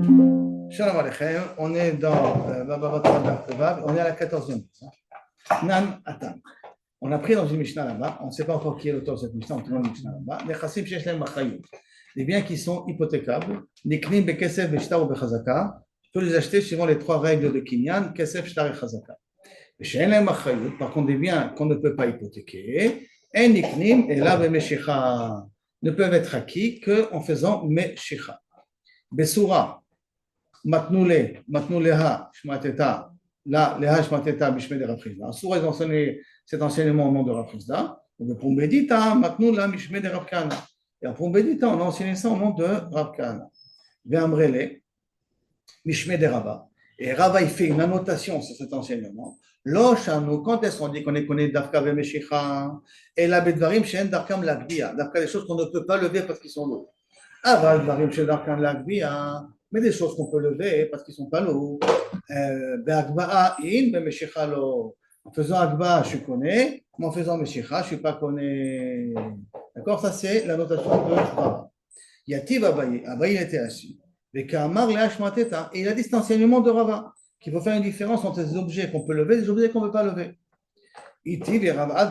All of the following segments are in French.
Shalom Aleichem, on est dans Baba Batra Daf Vav, on est à la 14e. Nan Atam. On a pris dans une Mishnah là-bas, on ne sait pas encore qui est l'auteur de cette Mishnah, on trouve une Mishnah là-bas. Les Chassim Shesh Lehem Achayut, les biens qui sont hypothécables, Niknim Bekesef Beshtar ou Bechazaka, tu peux les acheter suivant les trois règles de Kinyan, Kesef, Shtar et Chazaka. Shesh Lehem Achayut, par contre des biens qu'on ne peut pas hypothéquer, En Niknim et là Bemeshicha, ne peuvent être acquis qu'en faisant Meshicha. Besura. Matnouleha, Shmateta, là, Leha Shmateta, Bishme de Rafrizda. Souvent, ils enseignent cet enseignement au nom de Rafrizda. Le Pumbedita, Matnoula, Bishme de Rafkana. Et en Pumbedita, on a enseigné ça au nom de Rafkana. Ve'amrele, Bishme de Rava. Et Rava, il fait une annotation sur cet enseignement. Loshanu, quand est-ce qu'on dit qu'on est connu d'Afka Vemeshicha, et la Bedvarim, Shen Darkam Lagbiya, d'Afka, des choses qu'on ne peut pas lever parce qu'ils sont lourds. Aval, Dvarim, Shen Darkam Lagbiya, mais des choses qu'on peut lever parce qu'ils ne sont pas lourds. En faisant Agba, je connais, mais en faisant Meshicha, je ne suis pas connais. D'accord, ça c'est la notation de Rava. Yativ Abaye, Abaye était assis. Et il a dit cet enseignement de Rava, qu'il faut faire une différence entre des objets qu'on peut lever et des objets qu'on ne peut pas lever. Itiv et Rava,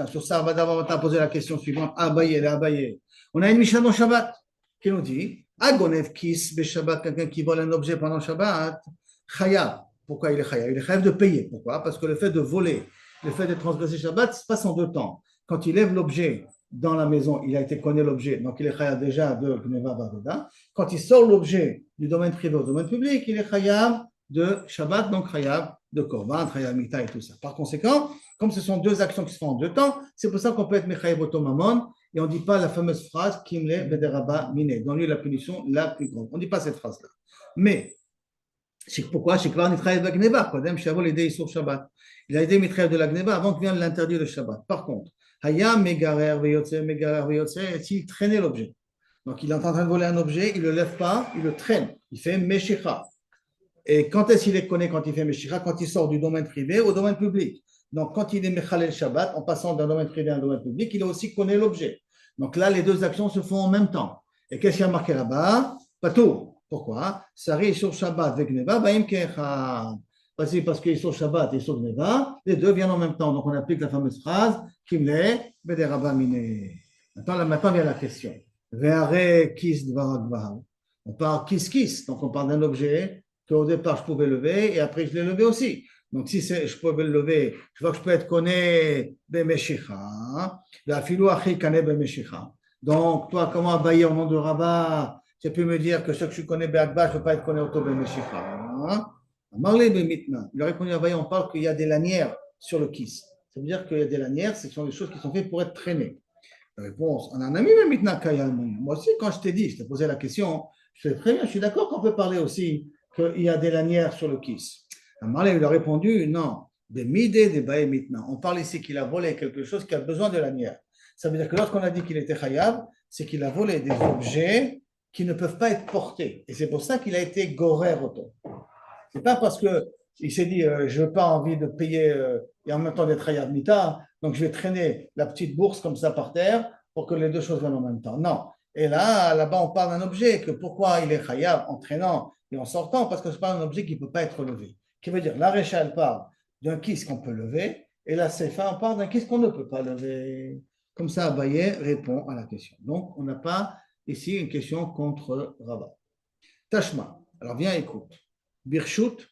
sur ça, Rava a posé la question suivante. Abaye. On a une Mishnah dans Shabbat qui nous dit Agonev kis be Shabbat, quelqu'un qui vole un objet pendant Shabbat, chayav. Pourquoi il est chayav? Il est chayav de payer. Pourquoi? Parce que le fait de voler, le fait de transgresser Shabbat se passe en deux temps. Quand il lève l'objet dans la maison, il a été connu l'objet, donc il est chayav déjà de Gneva Baveda. Quand il sort l'objet du domaine privé au domaine public, il est chayav de Shabbat, donc chayav de Korban, chayav Mita et tout ça. Par conséquent, comme ce sont deux actions qui se font en deux temps, c'est pour ça qu'on peut être mechayav otomamon. Et on ne dit pas la fameuse phrase Kimle Bederaba Mine, donne-lui la punition la plus grande. On ne dit pas cette phrase-là. Mais, pourquoi il a aidé Mitraïv de la Gneba avant qu'il vienne l'interdire le Shabbat. Par contre, Hayam Megarer Veyotse, s'il traînait l'objet. Donc il est en train de voler un objet, il ne le lève pas, il le traîne. Il fait Meshicha. Et quand est-ce qu'il est connu quand il fait Meshicha? Quand il sort du domaine privé au domaine public. Donc, quand il est Mechalel Shabbat, en passant d'un domaine privé à un domaine public, il a aussi connu l'objet. Donc là, les deux actions se font en même temps. Et qu'est-ce qu'il y a marqué là-bas? Patou. Pourquoi? Sari sur Shabbat avec Gneva, Baim Kecha. Parce qu'il est sur Shabbat et sur Gneva, les deux viennent en même temps. Donc on applique la fameuse phrase Kimle Bederaba Mine. Maintenant vient la question. Ve'are Kis Dvaragvaha. On parle Kis. Donc on parle d'un objet qu'au départ je pouvais lever et après je l'ai levé aussi. Donc, si je pouvais le lever, je vois que je peux être connu b'meshicha, l'afilou achi kané b'meshicha. Donc, toi, comment abayer au nom de Rava, tu peux me dire que ce que je connais b'agba, je ne peux pas être connu auto b'meshicha. Marley b'mitna. Il a répondu à Abaye, on parle qu'il y a des lanières sur le kiss. Ça veut dire qu'il y a des lanières, ce sont des choses qui sont faites pour être traînées. La réponse, on en a mis b'mitna kayam. Moi aussi, quand je t'ai posé la question, je fais très bien, je suis d'accord qu'on peut parler aussi qu'il y a des lanières sur le kiss. Amalek lui a répondu, non, des midés, des baé maintenant. On parle ici qu'il a volé quelque chose qui a besoin de lanière. Ça veut dire que lorsqu'on a dit qu'il était chayav, c'est qu'il a volé des objets qui ne peuvent pas être portés. Et c'est pour ça qu'il a été gorer auto. C'est pas parce qu'il s'est dit, je n'ai pas envie de payer et en même temps d'être chayav mita, donc je vais traîner la petite bourse comme ça par terre pour que les deux choses viennent en même temps. Non. Et là-bas, on parle d'un objet que pourquoi il est chayav en traînant et en sortant? Parce que ce n'est pas un objet qui ne peut pas être levé. Qui veut dire, la Récha, elle parle d'un kiss qu'on peut lever, et la Sefa, on parle d'un kiss qu'on ne peut pas lever. Comme ça, Abaye répond à la question. Donc, on n'a pas ici une question contre Rabat. Tashma. Alors, viens, écoute. Birshut,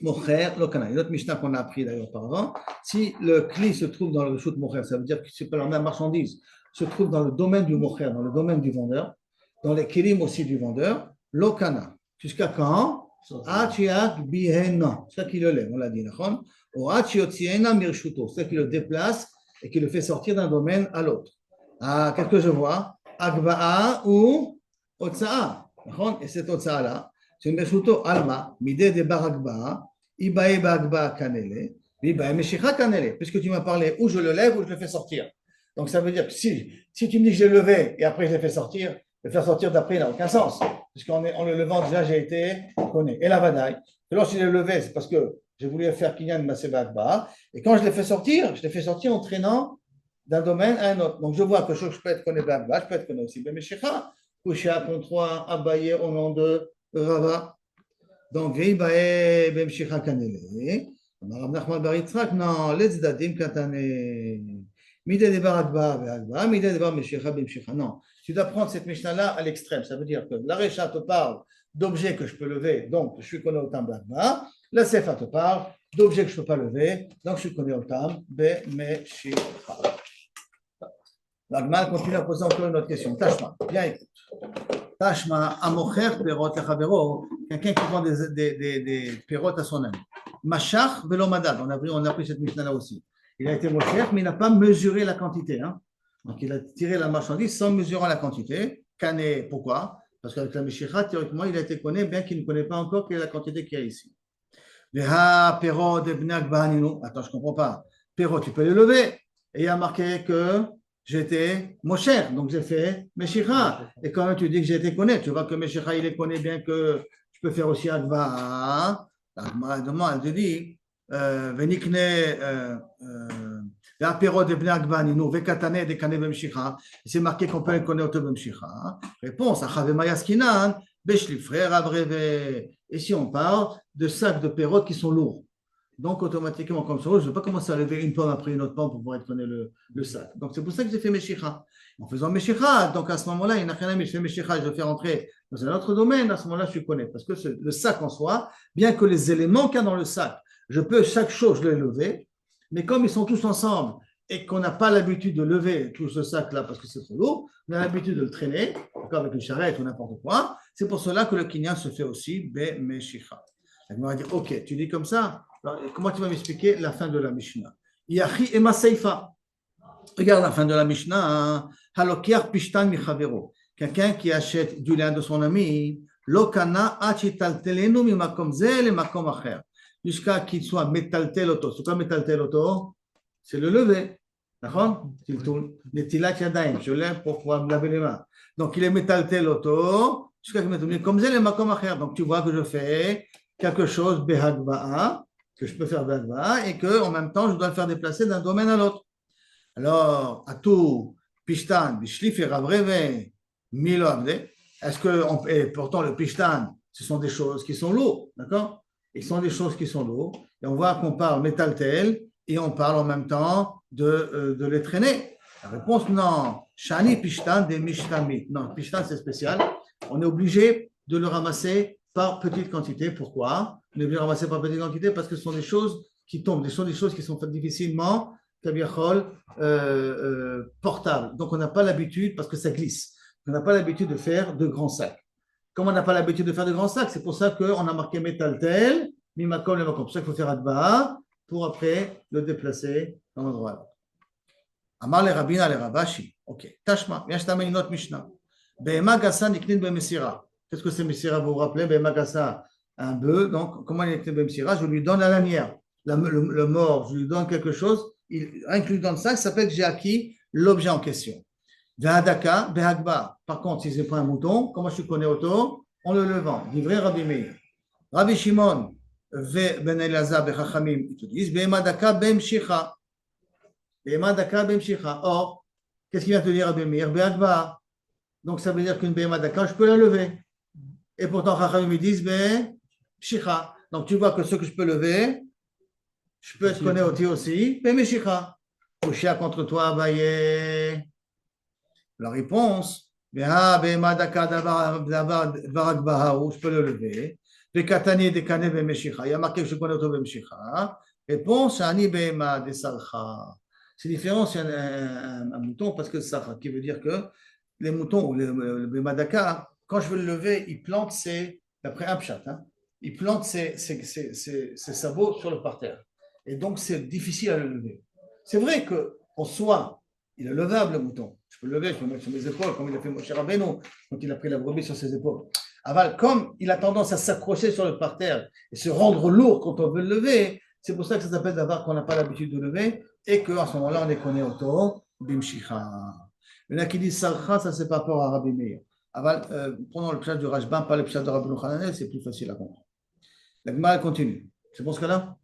Mocher, Lokana. Une autre Mishnah qu'on a appris d'ailleurs auparavant. Si le Kli se trouve dans le Birshut Mocher, ça veut dire que c'est pas la même marchandise, se trouve dans le domaine du Mocher, dans le domaine du vendeur, dans les Kilim aussi du vendeur, Lokana. Jusqu'à quand? C'est ça qui le lève, on l'a dit. C'est ça qui le déplace et qui le fait sortir d'un domaine à l'autre. Qu'est-ce que je vois? Agba'a ou Otsa'a. Et cette Otsa'a-là, c'est une Mershuto Alma, Midé de Baragba'a, Ibae Bagba'a Kanele, Ibae Meshicha Kanele. Puisque tu m'as parlé où je le lève ou je le fais sortir. Donc ça veut dire que si tu me dis que je l'ai levé et après je l'ai fait sortir, le faire sortir d'après n'a aucun sens. Puisqu'en le levant, déjà, j'ai été connu. Et la vadaï, lorsqu'il est levé, c'est parce que j'ai voulu faire Kinyan Maseba Akbar. Et quand je l'ai fait sortir en traînant d'un domaine à un autre. Donc je vois que je peux être connu Akbar, je peux être connu aussi Bemeshecha. Kusha contre 3, Abaye au nom de Rava. Donc, Veibae Bemshicha Kanele. Rav Nachman bar Yitzhak, non, les Dadim Katane. Midé de Bar Agba, Agba, Midé de Bar Meshicha Bemshicha. Non, tu dois prendre cette Mishnah-là à l'extrême. Ça veut dire que la Recha te parle d'objets que je peux lever, donc je suis connu au tam Agba. La Sefa te parle d'objets que je ne peux pas lever, donc je suis connu au tam Bemshicha. L'Agma continue à poser encore une autre question. Tashma, bien écoute. Tashma, Amocher, Perot, Lachavero, quelqu'un qui vend des perrottes à son ami. Machach, Velomadad, on a pris cette Mishnah-là aussi. Il a été Mocher, mais il n'a pas mesuré la quantité. Hein. Donc il a tiré la marchandise sans mesurer la quantité. Cané, pourquoi? Parce qu'avec la Meshicha, théoriquement, il a été connu, bien qu'il ne connaît pas encore quelle est la quantité qu'il y a ici. Veha, Perot, Ebnak, Bahaninu. Attends, je ne comprends pas. Perot, tu peux les lever. Et il y a marqué que j'étais Mosher, donc j'ai fait Meshicha. Et quand même tu dis que j'ai été connu, tu vois que Meshicha il est connu bien que je peux faire aussi Agba. L'Agma demande, elle te dit, Venikne, L'apéro de Bnei Agba, Ninu, Vekatane, Dekane Bemshicha. C'est marqué qu'on peut le connaître au Bemshicha. Réponse, Achave Mayaskinan, Beshlifre, Ravreve. Et si on parle de sacs de perrottes qui sont lourds. Donc, automatiquement, comme ça, je ne vais pas commencer à lever une pomme après une autre pomme pour pouvoir connaître le sac. Donc, c'est pour ça que j'ai fait Meshicha. En faisant Meshicha, donc à ce moment-là, il n'y a rien à je fais Meshicha, je le fais rentrer dans un autre domaine, à ce moment-là, je connais. Parce que le sac en soi, bien que les éléments qu'il y a dans le sac, je peux chaque chose les lever, mais comme ils sont tous ensemble et qu'on n'a pas l'habitude de lever tout ce sac-là parce que c'est trop lourd, on a l'habitude de le traîner, avec une charrette ou n'importe quoi. C'est pour cela que le kinyan se fait aussi Be Meshicha. Elle m'a dit, ok, tu dis comme ça. Alors, comment tu vas m'expliquer la fin de la Mishnah? Yachi ema seifa. Regarde la fin de la Mishnah. Halokiar pishtan michavero. Quelqu'un qui achète du lin de son ami, lokana achitaltelenu mimakom ze le makom acher. Jusqu'à qu'il soit metaltel auto. C'est quoi metaltel auto? C'est le lever. D'accord? Netilat yadayim. Je lève pour pouvoir me laver les mains. Donc il est metaltel auto. Jusqu'à qu'il me comme ze le makom acher. Donc tu vois que je fais quelque chose behagba'a, que je peux faire behagba'a, et que en même temps je dois le faire déplacer d'un domaine à l'autre. Alors, Atou, Pishtan, Bishlif et Ravreve, Milo Abde, est-ce que, et pourtant le Pishtan, ce sont des choses qui sont lourdes, d'accord? Ils sont des choses qui sont lourdes, et on voit qu'on parle métal-tel, et on parle en même temps de les traîner. La réponse, non. Shani Pishtan des Mishtami. Non, Pishtan, c'est spécial. On est obligé de le ramasser par petite quantité. Pourquoi? On est obligé de le ramasser par petite quantité parce que ce sont des choses qui tombent, des choses qui sont faites difficilement portables. Donc on n'a pas l'habitude, parce que ça glisse, on n'a pas l'habitude de faire de grands sacs. Comme on n'a pas l'habitude de faire de grands sacs, c'est pour ça qu'on a marqué métal tel, mimakom, le makom. C'est pour ça qu'il faut faire adba pour après le déplacer dans l'endroit. Amar le Rabina le Rabashi. Ok. Tashma. Viens, je t'amène une autre Mishnah. Behema gassa niknin bemesira. Qu'est-ce que c'est mesira? Vous vous rappelez? Behema gassa, un bœuf. Donc, comment il niknin bemesira? Je lui donne la lanière. Le mort, je lui donne quelque chose. Rien que je lui donne ça s'appelle que j'ai acquis l'objet en question. Vehadaka, behagba. Par contre, si je prends un mouton, comment je connais auto? En le levant. Livré Rabbi Meir. Rabbi Shimon, Ben Elazar, Bechachamim, ils te disent Behemadaka, Bemshicha. Behemadaka, Bemshicha. Or, qu'est-ce qu'il vient te dire Rabbi Meir? Behagba. Donc, ça veut dire qu'une Behemadaka, je peux la lever. Et pourtant, Chachamim, ils disent Bemshicha. Donc, tu vois que ce que je peux lever, je peux être connu aussi, mais Meshicha. Kushia contre toi, Abaye. La réponse, je peux le lever. Il y a marqué que je connais au Meshicha. Réponse, Ani Bema de Sarcha. C'est différent, c'est un mouton parce que Sarcha, qui veut dire que les moutons, le Bemadaka, quand je veux le lever, il plante d'après un pshat, hein, il plante ses sabots sur le parterre. Et donc, c'est difficile à le lever. C'est vrai qu'en soi, il est levable, le mouton. Je peux le lever, je peux le mettre sur mes épaules, comme il a fait Moshe Rabbeinu, quand il a pris la brebis sur ses épaules. Aval, comme il a tendance à s'accrocher sur le parterre et se rendre lourd quand on veut le lever, c'est pour ça que ça s'appelle d'avoir qu'on n'a pas l'habitude de lever et qu'à ce moment-là, on est connu auto, bimshicha. Il y en a qui disent salcha, ça c'est par rapport à Rabbi Meir. Aval, prenons le pshat du Rashbam, pas le pshat de Rabbi Yochanan, c'est plus facile à comprendre. La Gemara continue. C'est bon ce cas-là?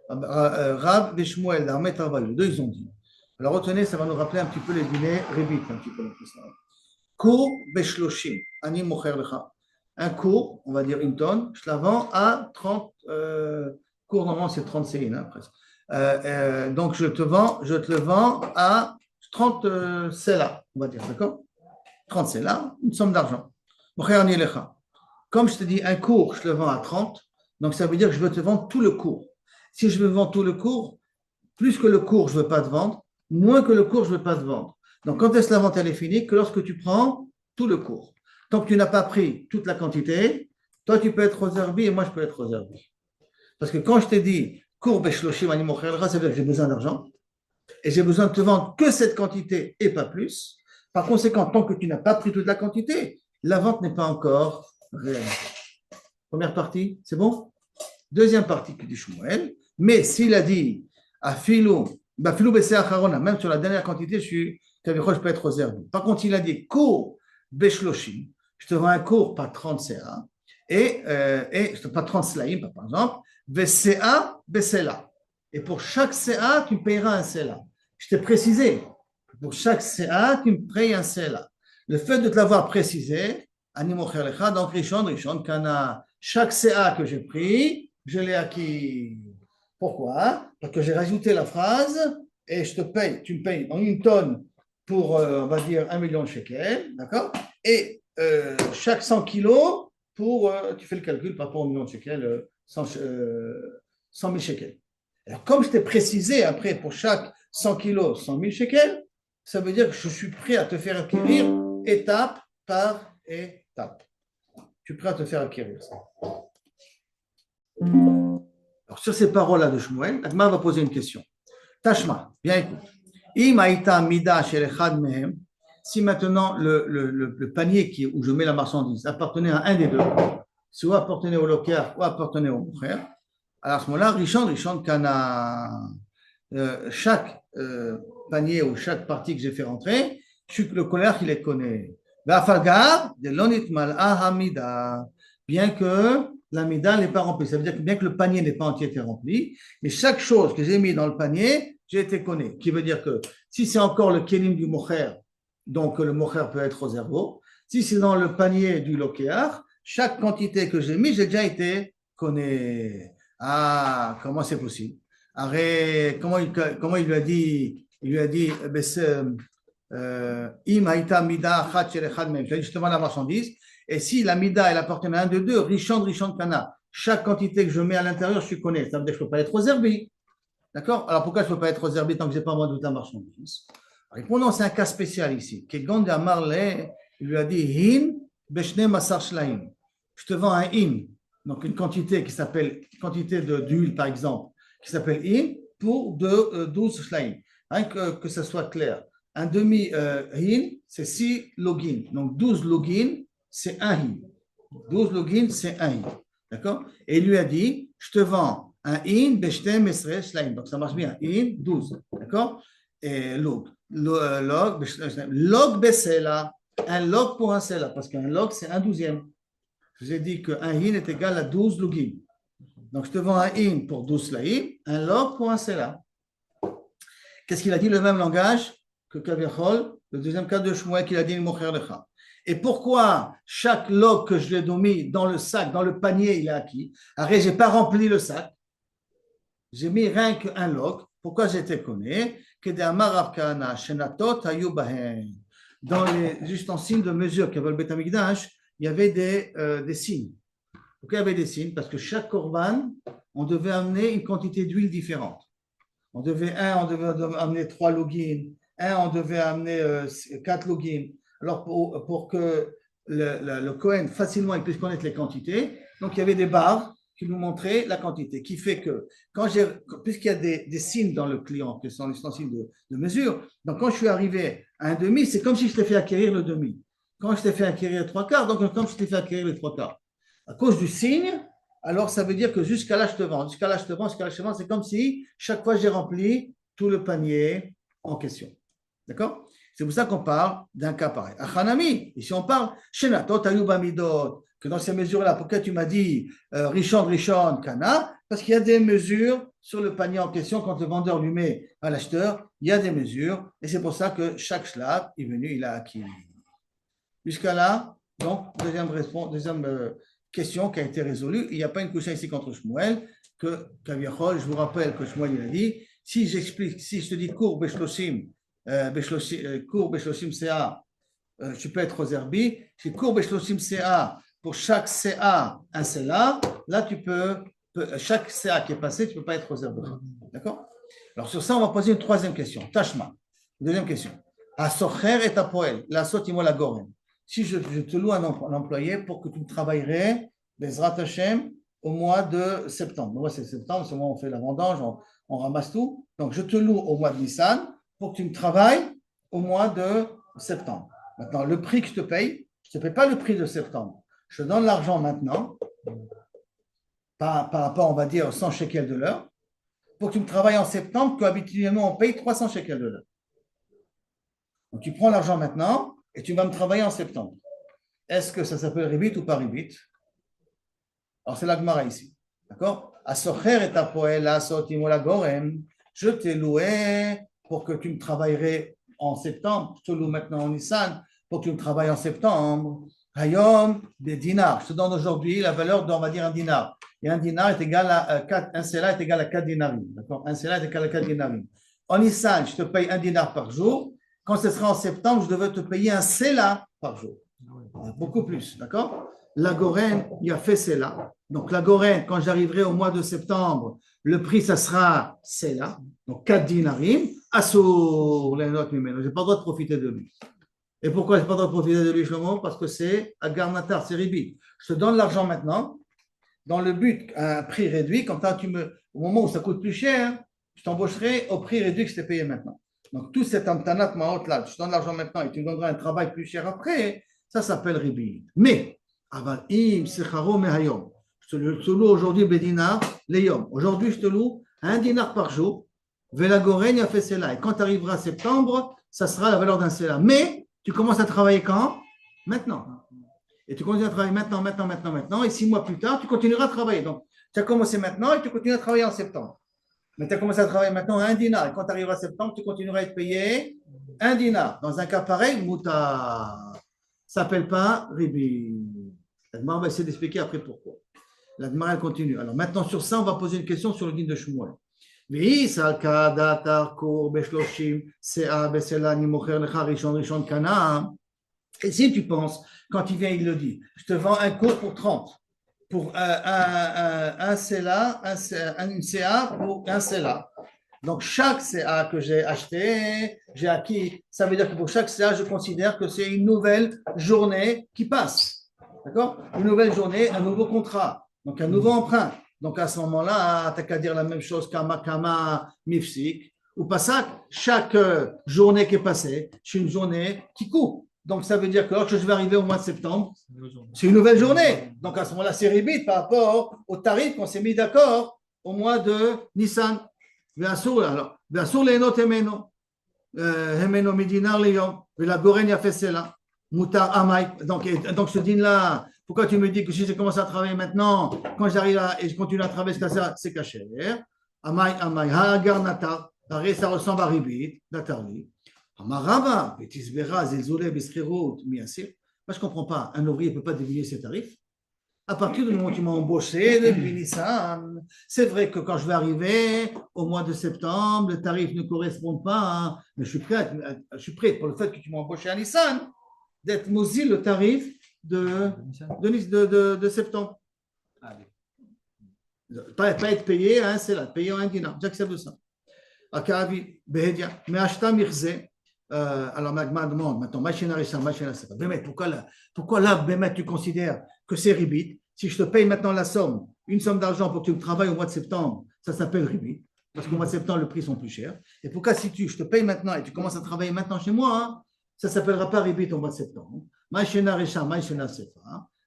Rab et Shmuel, d'Armet Arval, les deux ils ont dit. Alors retenez, ça va nous rappeler un petit peu les dîners rébites, un petit peu ça. Kour beshloshim, ani mocher lecha. Un cours, on va dire une tonne, je la vends à 30 cours, normalement c'est 30 céines, hein, presque. Donc je te le vends à 30 là, on va dire, d'accord? 30 là, une somme d'argent. Mocher ani lecha. Comme je te dis, un cours, je le vends à 30, donc ça veut dire que je veux te vendre tout le cours. Si je veux vendre tout le cours, plus que le cours, je ne veux pas te vendre, moins que le cours, je ne veux pas te vendre. Donc, quand est-ce que la vente elle est finie? Que lorsque tu prends tout le cours. Tant que tu n'as pas pris toute la quantité, toi, tu peux être aux herbis et moi, je peux être aux herbis. Parce que quand je t'ai dit cours beshloshim ani mocher lecha, ça veut dire que j'ai besoin d'argent et j'ai besoin de te vendre que cette quantité et pas plus. Par conséquent, tant que tu n'as pas pris toute la quantité, la vente n'est pas encore réalisée. Première partie, c'est bon? Deuxième partie qui dit Shmuel, mais s'il a dit à filou, même sur la dernière quantité, je peux être aux herbes. Par contre, il a dit cours beshloshim, je te vends un cours par 30 CA, et pas 30 slaim, par exemple, VCA, besela. Et pour chaque CA, tu payeras un CELA. Je t'ai précisé, pour chaque CA, tu me payes un CELA. Le fait de te l'avoir précisé, donc Rishon, Kana, chaque CA que j'ai pris, je l'ai acquis. Pourquoi? Parce que j'ai rajouté la phrase et je te paye, tu me payes en une tonne pour, on va dire, 1 million de shekels, d'accord? Et chaque 100 kilos pour, tu fais le calcul par rapport au million de shekels, 100 000 shekels. Alors, comme je t'ai précisé après pour chaque 100 kilos, 100 000 shekels, ça veut dire que je suis prêt à te faire acquérir étape par étape. Je suis prêt à te faire acquérir ça. Alors, sur ces paroles-là de Shmuel, Agma va poser une question. Tashma, bien écoute. Si maintenant le panier où je mets la marchandise appartenait à un des deux, soit appartenait au local ou appartenait au frère, alors à ce moment-là, Rishon, Kana, chaque panier ou chaque partie que j'ai fait rentrer, le colère il les connaît. Bien que la mida n'est pas remplie. Ça veut dire que bien que le panier n'est pas entier été rempli, mais chaque chose que j'ai mis dans le panier, j'ai été connu. Qui veut dire que si c'est encore le kelim du mocher, donc le mocher peut être au zéro. Si c'est dans le panier du lokéar, chaque quantité que j'ai mis, j'ai déjà été connu. Ah, comment c'est possible? Arrête, comment il lui a dit? Il lui a dit, justement la marchandise. Et si la mida elle appartenait à un de deux, Rishon Kana, chaque quantité que je mets à l'intérieur, je suis connu. Ça veut dire que je ne peux pas être aux herbis. D'accord? Alors pourquoi je ne peux pas être aux herbis tant que je n'ai pas vendu la marchandise? Répondons, c'est un cas spécial ici. Il lui a dit hin beshne masar shlaim. Je te vends un hin, donc une quantité qui s'appelle quantité d'huile par exemple, qui s'appelle hin pour 12 shlaim. Rien que ça soit clair. Un demi hin, c'est 6 login. Donc 12 login, c'est un hin. 12 login, c'est un hin. D'accord? Et il lui a dit, je te vends un hin, beshtem esre shlaim. Donc ça marche bien. Hin, 12. D'accord? Et log besela. Un log pour un sela. Parce qu'un log, c'est un douzième. Je vous ai dit qu'un hin est égal à 12 login. Donc je te vends un hin pour 12 slaim, un log pour un sela. Qu'est-ce qu'il a dit? Le même langage que Kaviachol, le deuxième cas de Shmuel qu'il a dit Mocher Lecha. Et pourquoi chaque log que je lui ai mis dans le sac, dans le panier, il est acquis? Arrête, je n'ai pas rempli le sac. J'ai mis rien qu'un log. Pourquoi j'étais connu? Dans les ustensiles de mesure qu'avait le Beth Amikdash, il y avait des signes. Pourquoi il y avait des signes? Parce que chaque korban, on devait amener une quantité d'huile différente. On devait amener 3 logins, on devait amener 4 logins. Alors, pour que le Kohen facilement il puisse connaître les quantités, donc il y avait des barres qui nous montraient la quantité, qui fait que, puisqu'il y a des signes dans le client, qui sont les ustensiles de mesure, donc quand je suis arrivé à un demi, c'est comme si je t'ai fait acquérir le demi. Quand je t'ai fait acquérir 3/4, donc comme je t'ai fait acquérir les 3/4. À cause du signe, alors ça veut dire que jusqu'à là je te vends, jusqu'à là je te vends, c'est comme si chaque fois j'ai rempli tout le panier en question. D'accord? C'est pour ça qu'on parle d'un cas pareil. Achanami, ici on parle Shenatot Ayuba Midot, que dans ces mesures-là, pourquoi tu m'as dit Rishon, Kana? Parce qu'il y a des mesures sur le panier en question, quand le vendeur lui met à l'acheteur, il y a des mesures, et c'est pour ça que chaque shlav est venu, il a acquis. Jusqu'à là, donc, deuxième question qui a été résolue. Il n'y a pas une couche ici contre Shmuel, je vous rappelle que Shmuel il a dit, si je te dis cours Beshloshim, cours Beshloshim CA, tu peux être aux herbies. Si cours Beshloshim CA, pour chaque CA, un CELA, là tu peux, chaque CA qui est passé, tu ne peux pas être aux herbies. D'accord? Alors sur ça, on va poser une troisième question. Tashma. Deuxième question. À Socher et à Poel, la Sotimo la Goren. Si je te loue un employé pour que tu travaillerais, Bezrat Hashem, au mois de septembre. Moi, c'est septembre, c'est le mois où on fait la vendange, on ramasse tout. Donc, je te loue au mois de Nissan pour que tu me travailles au mois de septembre. Maintenant, le prix que je te paye, je ne te paye pas le prix de septembre. Je te donne l'argent maintenant, par rapport, on va dire, 100 shekels de l'heure, pour que tu me travailles en septembre, qu'habituellement, on paye 300 shekels de l'heure. Donc, tu prends l'argent maintenant et tu vas me travailler en septembre. Est-ce que ça s'appelle ribit ou pas ribit? Alors, c'est la Gemara ici. D'accord? Asocher et apoel, asotimo la gorem. Je t'ai loué pour que tu me travaillerais en septembre. Je te loue maintenant en Nissan pour que tu me travailles en septembre. Hayom, des dinars. Je te donne aujourd'hui la valeur d'on va dire un dinar. Et un dinar est égal à 4, un sela est égal à 4 dinarim. D'accord? Un sela est égal à 4 dinarim. En Nissan, je te paye un dinar par jour. Quand ce sera en septembre, je devais te payer un sela par jour. Beaucoup plus. D'accord? La Goren, il a fait cela. Donc, la Goren, quand j'arriverai au mois de septembre, le prix, ça sera cela. Donc, 4 dinarim. Assour, les notes, je n'ai pas le droit de profiter de lui. Et pourquoi je n'ai pas le droit de profiter de lui, Shlomo? Parce que c'est Agar Natar, c'est Ribi. Je te donne l'argent maintenant, dans le but, à un prix réduit. Comme ça, au moment où ça coûte plus cher, je t'embaucherai au prix réduit que je t'ai payé maintenant. Donc, tout cet amtanat maot là, je te donne l'argent maintenant et tu me donneras un travail plus cher après, ça s'appelle Ribi. Mais, je te loue aujourd'hui Bédinar, Léom. Aujourd'hui, je te loue un dinar par jour. Vélagoren a fait cela. Et quand tu arriveras septembre, ça sera la valeur d'un cela. Mais tu commences à travailler quand? Maintenant. Et tu continues à travailler maintenant. Et 6 mois plus tard, tu continueras à travailler. Donc, tu as commencé maintenant et tu continues à travailler en septembre. Mais tu as commencé à travailler maintenant à un dinar. Et quand tu arriveras en septembre, tu continueras à être payé un dinar. Dans un cas pareil, Mouta. Ça ne s'appelle pas Ribi. La Gemara va essayer d'expliquer après pourquoi. La Gemara continue. Alors maintenant, sur ça, on va poser une question sur le din de Shmuel. Et si tu penses, quand il vient, il le dit, je te vends un cours pour 30, pour un CA, une CA pour un CA. Donc, chaque CA que j'ai acheté, j'ai acquis, ça veut dire que pour chaque CA, je considère que c'est une nouvelle journée qui passe. D'accord? Une nouvelle journée, un nouveau contrat, donc un nouveau emprunt. Donc, à ce moment-là, tu n'as qu'à dire la même chose kama, mifsik, ou pasak. Chaque journée qui est passée, c'est une journée qui coupe. Donc, ça veut dire que lorsque je vais arriver au mois de septembre, c'est une nouvelle journée. Donc, à ce moment-là, c'est ribit par rapport au tarif qu'on s'est mis d'accord au mois de Nissan. Alors, les notes hemeno midinar leyom, la goren a fait cela. Moutar amay. Donc, ce din-là, pourquoi tu me dis que si je commence à travailler maintenant, quand j'arrive là et je continue à travailler jusqu'à ça, c'est caché. Amay, ha'agar natar. Ça ressemble à ribit, natarli. Amarava, betisbera, zelzoule, bescherot, miasir. Moi, je ne comprends pas. Un ouvrier ne peut pas diminuer ses tarifs. À partir du moment où tu m'as embauché, depuis Nissan, c'est vrai que quand je vais arriver au mois de septembre, les tarifs ne correspondent pas, mais je suis prêt pour le fait que tu m'as embauché à Nissan, d'être mosil le tarif de septembre. Pas être payé à un selat, payé à un dinar. J'accepte ça. Akavi, Behedia, mais acheta mirze. Alors, Magma demande maintenant, pourquoi là, Bémet, tu considères que c'est ribit? Si je te paye maintenant la somme, une somme d'argent pour que tu travailles au mois de septembre, ça s'appelle ribit, parce qu'au mois de septembre, les prix sont plus chers. Et pourquoi si je te paye maintenant et tu commences à travailler maintenant chez moi, hein, ça ne s'appellera pas ribit au mois de septembre.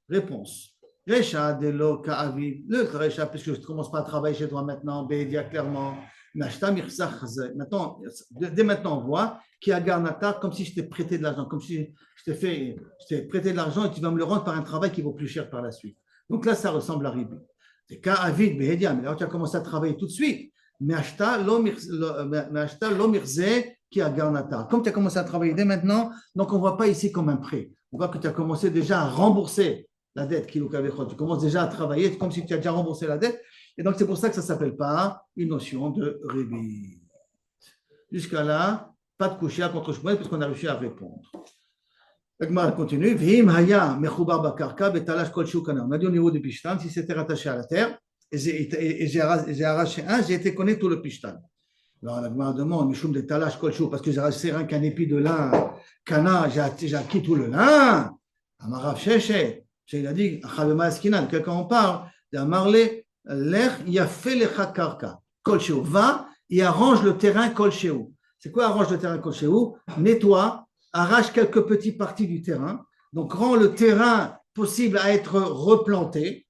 Réponse. Recha de lo ka'avid. Le Recha, puisque je ne commence pas à travailler chez toi maintenant, Bédia clairement. Maintenant, dès maintenant, on voit qu'il y a Garnata comme si je t'ai prêté de l'argent, comme si je t'ai prêté de l'argent et tu vas me le rendre par un travail qui vaut plus cher par la suite. Donc là, ça ressemble à Ribi. C'est Ka'avid, Behedia, mais là, tu as commencé à travailler tout de suite. Mais acheta lo mirze qui a garnata. Comme tu as commencé à travailler dès maintenant, donc on ne voit pas ici comme un prêt. On voit que tu as commencé déjà à rembourser la dette qui nous kavechot. Tu commences déjà à travailler comme si tu as déjà remboursé la dette. Et donc c'est pour ça que ça ne s'appelle pas une notion de rébit. Jusqu'à là, pas de coucher contre Shmuel puisqu'on a réussi à répondre. L'Agmara continue. V'im haya mechoubar bakarka betalash kol shukana. On a dit au niveau du pishtan, si c'était rattaché à la terre, et j'ai arraché un, j'ai été connaître tout le pishtan. Alors l'Agmara demande, Mishum de talash kol shuk, parce que j'ai arraché rien qu'un épi de lin, kana, j'ai acquis tout le lin. Amarav sheshe, il a dit, chavema eskinan, quelqu'un en parle, il a marlé, l'ech yafé lecha karka, kol shuk, va et arrange le terrain kol shuk. C'est quoi arrange le terrain kol shuk? Nettoie, arrache quelques petites parties du terrain, donc rend le terrain possible à être replanté.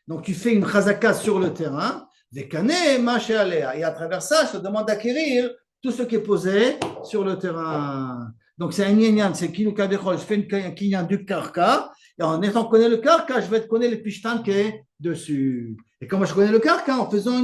Donc tu fais une chazaka sur le terrain, et à travers ça, je te demande d'acquérir tout ce qui est posé sur le terrain. Donc c'est un nyanyan, c'est qui nous kadechol, je fais un kinyan du karka, et en étant connaît le karka, je vais te connaître le pishtan qui est dessus. Et comment je connais le karka? En faisant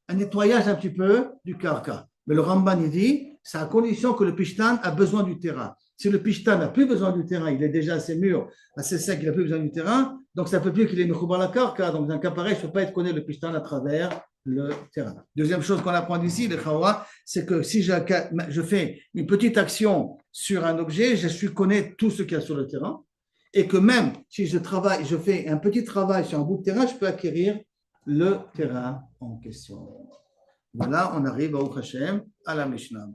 un nettoyage un petit peu du karka. Mais le Ramban il dit, c'est à condition que le pishtan a besoin du terrain. Si le pishtan n'a plus besoin du terrain, il est déjà assez mûr, assez sec, il n'a plus besoin du terrain, donc ça ne peut plus qu'il ait mechoubar la karka. Donc dans un cas pareil, je ne peux pas être connaître le pishtan à travers le terrain. Deuxième chose qu'on apprend d'ici, le chawa, c'est que si je fais une petite action sur un objet, je suis connaître tout ce qu'il y a sur le terrain, et que même si je fais un petit travail sur un bout de terrain, je peux acquérir le terrain en question. Voilà, on arrive au Hashem, à la Mishnah.